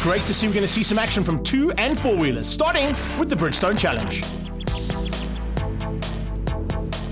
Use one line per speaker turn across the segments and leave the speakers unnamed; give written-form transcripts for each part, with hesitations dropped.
great to see we're going to see some action from 2 and 4-wheelers, starting with the Bridgestone Challenge.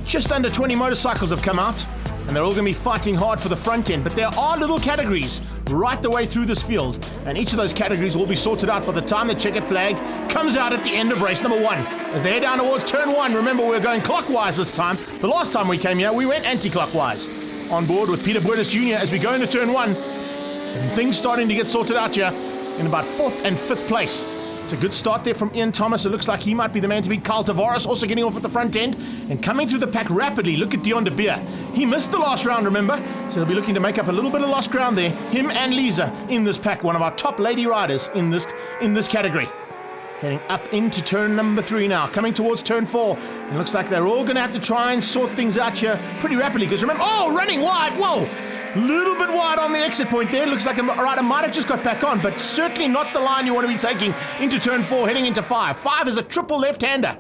Just under 20 motorcycles have come out, and they're all going to be fighting hard for the front end, but there are little categories right the way through this field, and each of those categories will be sorted out by the time the checkered flag comes out at the end of race number 1. As they head down towards turn 1, remember we're going clockwise this time. The last time we came here, we went anti-clockwise. On board with PIETER Jr. as we go into turn 1, and things starting to get sorted out here in about 4th and 5th place. It's a good start there from Ian Thomas. It looks like he might be the man to beat. Carl Tavares also getting off at the front end and coming through the pack rapidly. Look at Dion de Beer. He missed the last round, remember? So he'll be looking to make up a little bit of lost ground there. Him and Lisa in this pack, one of our top lady riders in this category. Heading up into turn number 3 now, coming towards turn 4. It looks like they're all going to have to try and sort things out here pretty rapidly, because remember, running wide, whoa! Little bit wide on the exit point there. Looks like a rider might have just got back on, but certainly not the line you want to be taking into turn 4, heading into 5. 5 is a triple left-hander.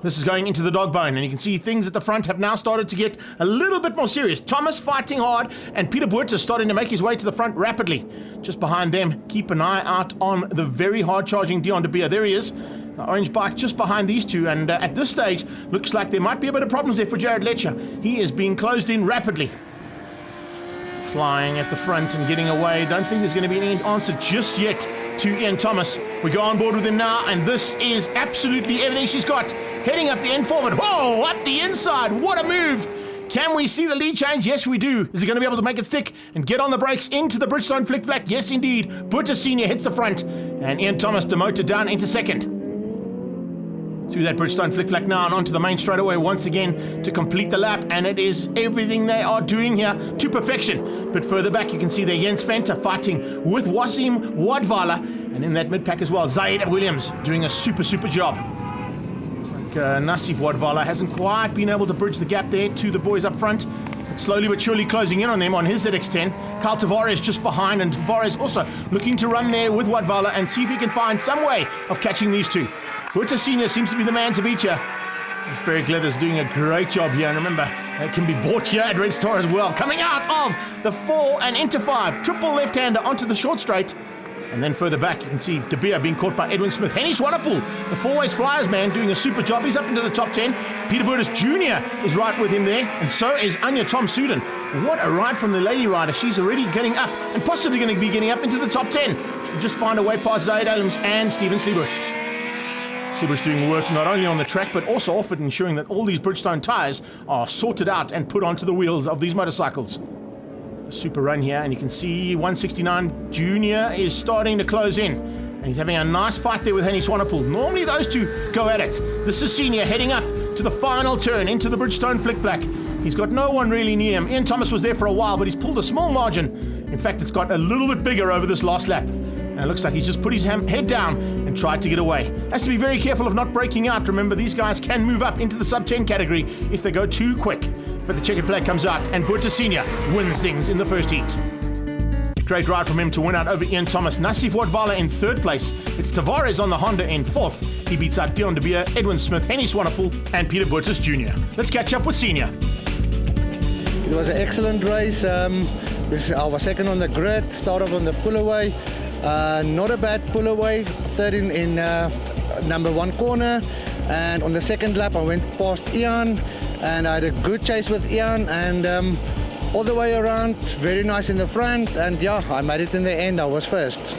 This is going into the dog bone, and you can see things at the front have now started to get a little bit more serious. Thomas fighting hard, and PIETER Buerter starting to make his way to the front rapidly. Just behind them, keep an eye out on the very hard-charging Dion de Beer. There he is, the orange bike just behind these two, and at this stage, looks like there might be a bit of problems there for Jared Letcher. He is being closed in rapidly. Flying at the front and getting away. Don't think there's going to be any answer just yet to Ian Thomas. We go on board with him now, and this is absolutely everything she's got. Heading up the end forward. Whoa, up the inside. What a move. Can we see the lead change? Yes, we do. Is he going to be able to make it stick and get on the brakes into the Bridgestone flick-flack? Yes, indeed. Buerter Sr. hits the front, and Ian Thomas demoted down into second. Through that Bridgestone flick-flack now and onto the main straightaway once again to complete the lap, and it is everything they are doing here to perfection. But further back you can see there Jens Venter fighting with Wasim Wadvala, and in that mid-pack as well Zaid Williams doing a super job. Looks like Nassif Wadvala hasn't quite been able to bridge the gap there to the boys up front, but slowly but surely closing in on them on his ZX10. Carl Tavares just behind, and Tavares also looking to run there with Wadvala and see if he can find some way of catching these two. Buerter Sr. seems to be the man to beat you. This Berg Leather's doing a great job here, and remember, it can be bought here at Red Star as well. Coming out of the 4 and into 5, triple left-hander onto the short straight. And then further back, you can see De Beer being caught by Edwin Smith. Henny Swanepoel, the 4-ways flyers man, doing a super job. He's up into the top 10. PIETER Buerter Jr. is right with him there, and so is Anya Tom Suden. What a ride from the lady rider. She's already getting up, and possibly going to be getting up into the top 10. She'll just find a way past Zaid Adams and Steven Sleebush. Sleebush doing work not only on the track, but also off it, ensuring that all these Bridgestone tyres are sorted out and put onto the wheels of these motorcycles. A super run here, and you can see 169 Junior is starting to close in, and he's having a nice fight there with Henny Swanepoel. Normally those two go at it. This is Senior heading up to the final turn into the Bridgestone flick-flack. He's got no one really near him. Ian Thomas was there for a while, but he's pulled a small margin. In fact, it's got a little bit bigger over this last lap. And it looks like he's just put his head down and tried to get away. Has to be very careful of not breaking out. Remember, these guys can move up into the sub-10 category if they go too quick. But the checkered flag comes out, and Buerter Sr. wins things in the first heat. Great ride from him to win out over Ian Thomas. Nassif Wadvala in 3rd place. It's Tavares on the Honda in 4th. He beats out Dion de Beer, Edwin Smith, Henny Swanepoel, and PIETER Buerter Jr. Let's catch up with Senior.
It was an excellent race. I was second on the grid, started on the pull-away. Not a bad pull-away, third in number 1 corner. And on the second lap, I went past Ian, and I had a good chase with Ian, and all the way around, very nice in the front. And yeah, I made it in the end. I was first.